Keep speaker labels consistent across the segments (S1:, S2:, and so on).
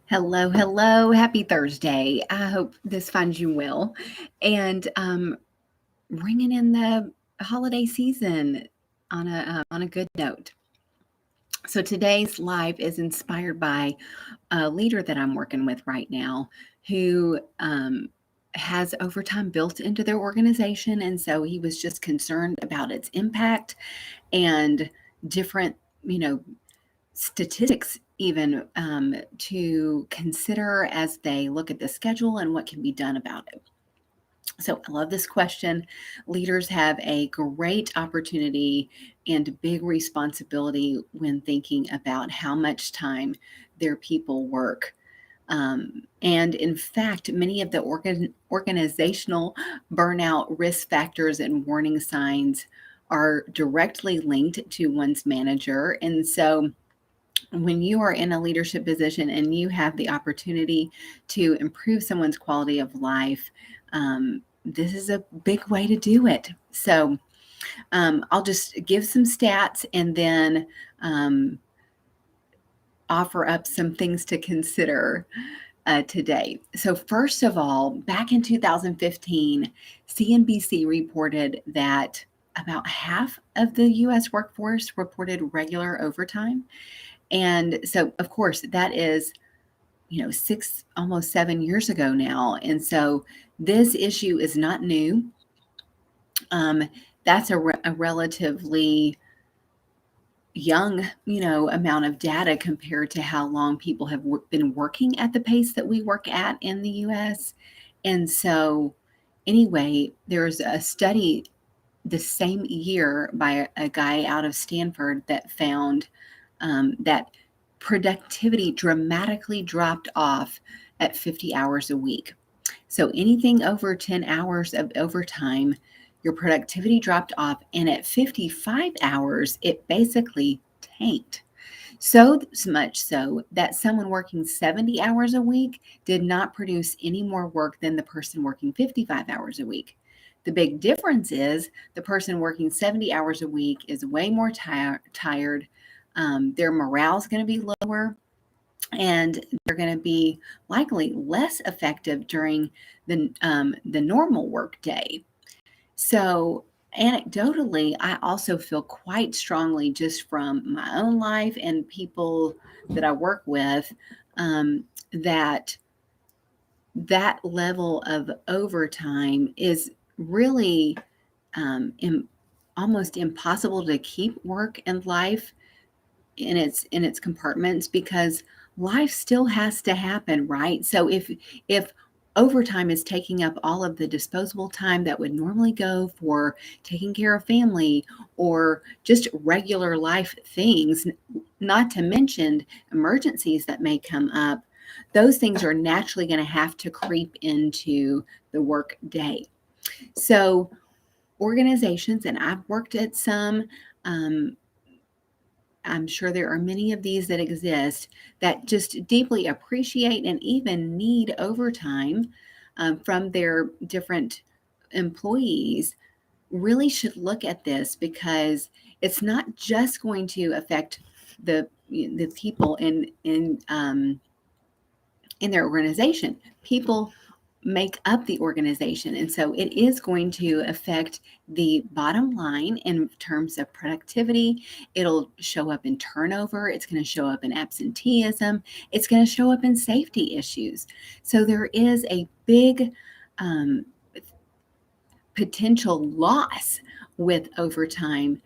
S1: Hello, hello. Happy Thursday. I hope this finds you well. And bringing in the holiday season on a good note. So today's live is inspired by a leader that I'm working with right now who has overtime built into their organization, and so he was just concerned about its impact and different, you know, statistics even to consider as they look at the schedule and what can be done about it. So I love this question. Leaders have a great opportunity and big responsibility when thinking about how much time their people work. And in fact, many of the organizational burnout risk factors and warning signs are directly linked to one's manager. And so when you are in a leadership position and you have the opportunity to improve someone's quality of life, this is a big way to do it. So I'll just give some stats and then offer up some things to consider today. So, first of all, back in 2015, CNBC reported that about half of the US workforce reported regular overtime. And so, of course, that is, six, almost 7 years ago now. And so this issue is not new. Um, that's a relatively young, amount of data compared to how long people have been working at the pace that we work at in the US. And so, anyway, there's a study the same year by a guy out of Stanford that found that productivity dramatically dropped off at 50 hours a week. So anything over 10 hours of overtime, your productivity dropped off. And at 55 hours, it basically tanked. So much so that someone working 70 hours a week did not produce any more work than the person working 55 hours a week. The big difference is the person working 70 hours a week is way more tired. Their morale is going to be lower, and they're going to be likely less effective during the normal work day. So, anecdotally, I also feel quite strongly just from my own life and people that I work with that that level of overtime is really almost impossible to keep work and life in its compartments because life still has to happen, right? So if overtime is taking up all of the disposable time that would normally go for taking care of family or just regular life things, not to mention emergencies that may come up, those things are naturally going to have to creep into the work day. So organizations, and I've worked at some, um, I'm sure there are many of these that exist that just deeply appreciate and even need overtime from their different employees really should look at this because it's not just going to affect the people in their organization. People make up the organization. And so it is going to affect the bottom line in terms of productivity. It'll show up in turnover. It's going to show up in absenteeism. It's going to show up in safety issues. So there is a big um, potential loss with overtime,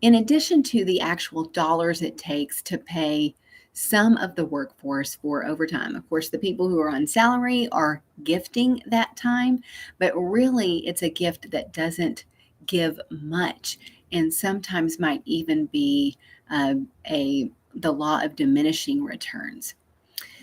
S1: in addition to the actual dollars it takes to pay some of the workforce for overtime. Of course, the people who are on salary are gifting that time, but really it's a gift that doesn't give much and sometimes might even be uh, a the law of diminishing returns.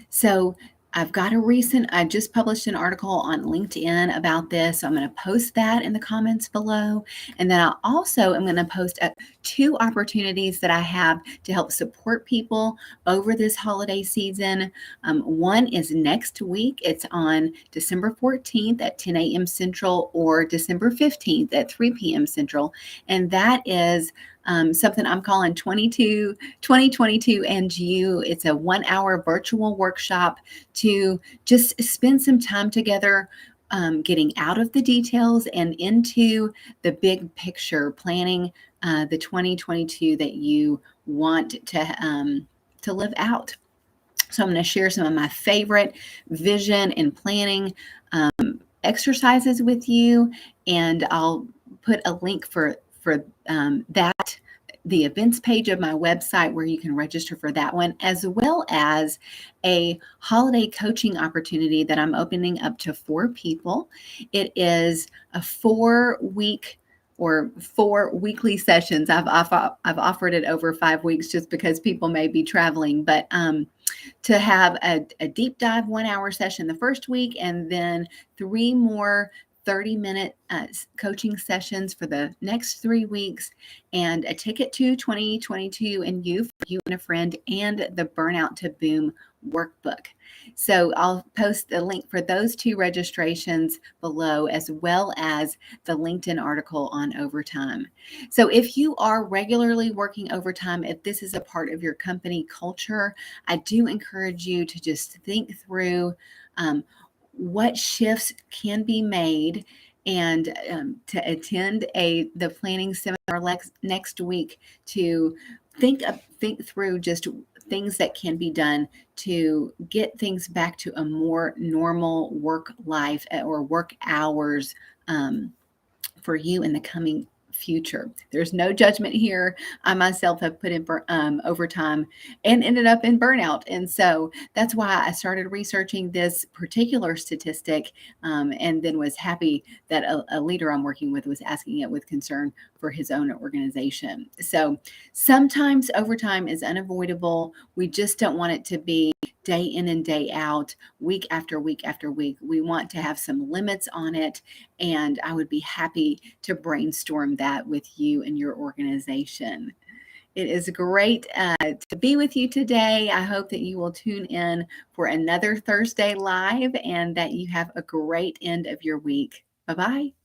S1: So I just published an article on LinkedIn about this. So I'm going to post that in the comments below. And then I also am going to post two opportunities that I have to help support people over this holiday season. One is next week. It's on December 14th at 10 a.m. Central or December 15th at 3 p.m. Central. And that is something I'm calling 2022 and You. It's a 1 hour virtual workshop to just spend some time together, getting out of the details and into the big picture, planning the 2022 that you want to live out. So I'm going to share some of my favorite vision and planning exercises with you, and I'll put a link for that, the events page of my website where you can register for that one, as well as a holiday coaching opportunity that I'm opening up to 4 people. It is a 4 week or 4 weekly sessions. I've offered it over 5 weeks just because people may be traveling, but to have a deep dive 1 hour session the first week, and then 3 more 30-minute coaching sessions for the next 3 weeks, and a ticket to 2022 and You for you and a friend, and the Burnout to Boom workbook. So I'll post the link for those 2 registrations below, as well as the LinkedIn article on overtime. So if you are regularly working overtime, if this is a part of your company culture, I do encourage you to just think through what shifts can be made, and to attend the planning seminar next week to think through just things that can be done to get things back to a more normal work life, or work hours, for you in the coming future. There's no judgment here. I myself have put in overtime and ended up in burnout. And so that's why I started researching this particular statistic, and then was happy that a leader I'm working with was asking it with concern for his own organization. So sometimes overtime is unavoidable. We just don't want it to be day in and day out, week after week after week. We want to have some limits on it, and I would be happy to brainstorm that with you and your organization. It is great to be with you today. I hope that you will tune in for another Thursday Live, and that you have a great end of your week. Bye-bye.